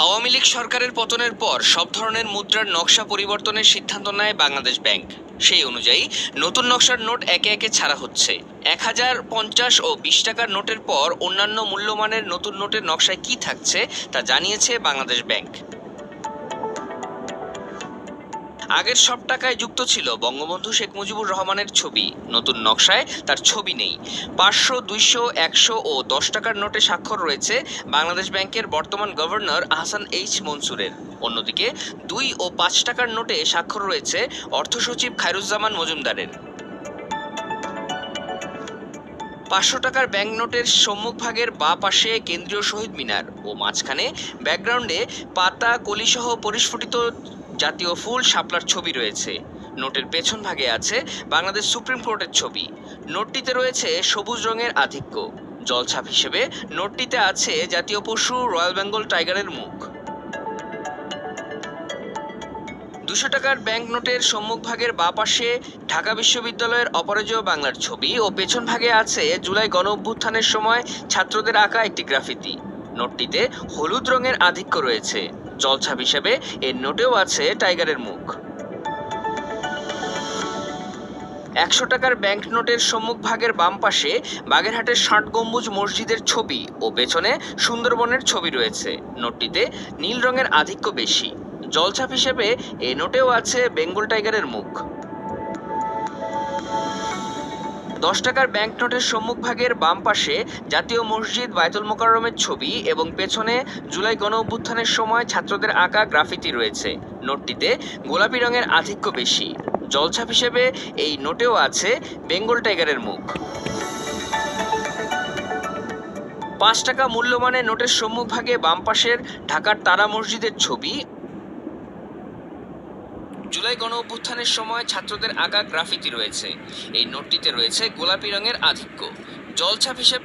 আওয়ামী লীগ সরকারের পতনের পর সব ধরনের মুদ্রার নকশা পরিবর্তনের সিদ্ধান্ত নেয় বাংলাদেশ ব্যাংক। সেই অনুযায়ী নতুন নকশার নোট একে একে ছাড়া হচ্ছে। ১,০০০, ৫০ ও ২০ টাকার নোটের পর অন্যান্য মূল্যমানের নতুন নোটের নকশায় কি থাকছে তা জানিয়েছে বাংলাদেশ ব্যাংক। আগের সব টাকায় যুক্ত ছিল বঙ্গবন্ধু শেখ মুজিবুর রহমানের ছবি, নতুন নকশায় তার ছবি নেই। ৫০০, ২০০, ১০০ ও ১০ টাকার নোটে স্বাক্ষর রয়েছে বাংলাদেশ ব্যাংকের বর্তমান গভর্নর আহসান এইচ মনসুরের। অন্যদিকে ২ ও ৫ টাকার নোটে স্বাক্ষর রয়েছে অর্থ সচিব খায়রুজ্জামান মজুমদারের। ৫০০ টাকার ব্যাংক নোটের সম্মুখভাগের বাঁ পাশে কেন্দ্রীয় শহীদ মিনার ও মাঝখানে ব্যাকগ্রাউন্ডে পাতা কলিসহ পরিস্ফুটিত জাতীয় ফুল শাপলার ছবি রয়েছে। নোটের পেছন ভাগে আছে বাংলাদেশ সুপ্রিম কোর্টের ছবি। নোটটিতে রয়েছে সবুজ রঙের আধিক্য। জলছাপ হিসেবে নোটটিতে আছে জাতীয় পশু রয়্যাল বেঙ্গল টাইগারের মুখ। ২০০ টাকার ব্যাংক নোটের সম্মুখভাগের বাঁ পাশে ঢাকা বিশ্ববিদ্যালয়ের অপরাজেয় বাংলার ছবি ও পেছন ভাগে আছে জুলাই গণ অভ্যুত্থানের সময় ছাত্রদের আঁকা একটি গ্রাফিতি। নোটটিতে হলুদ রঙের আধিক্য রয়েছে। জলছাপ হিসেবে এর নোটেও আছে টাইগারের মুখ। ১০০ টাকার ব্যাংক নোটের সম্মুখভাগের বাম পাশে বাগেরহাটের ৬০ গম্বুজ মসজিদের ছবি ও পেছনে সুন্দরবনের ছবি রয়েছে। নোটটিতে নীল রঙের আধিক্য বেশি। জলছাপ হিসেবে এই নোটেও আছে বেঙ্গল টাইগারের মুখ। ১০ টাকার ব্যাংক নোটের সম্মুখভাগের বাম পাশে জাতীয় মসজিদ বায়তুল মোকাররমের ছবি এবং পেছনে জুলাই গণ অভ্যুত্থানের সময় ছাত্রদের আঁকা গ্রাফিতি রয়েছে। নোটটিতে গোলাপি রঙের আধিক্য বেশি। জলছাপ হিসেবে এই নোটেও আছে বেঙ্গল টাইগারের মুখ। ৫ টাকা মূল্যমানের নোটের সম্মুখভাগে বাম পাশের ঢাকার তারা মসজিদের ছবি, জুলাই গণ অভ্যুত্থানের সময় ছাত্রদের আঁকা গ্রাফিতি রয়েছে। এই নোটটিতে রয়েছে গোলাপি রঙের আধিক্য। জলছাপ হিসেবে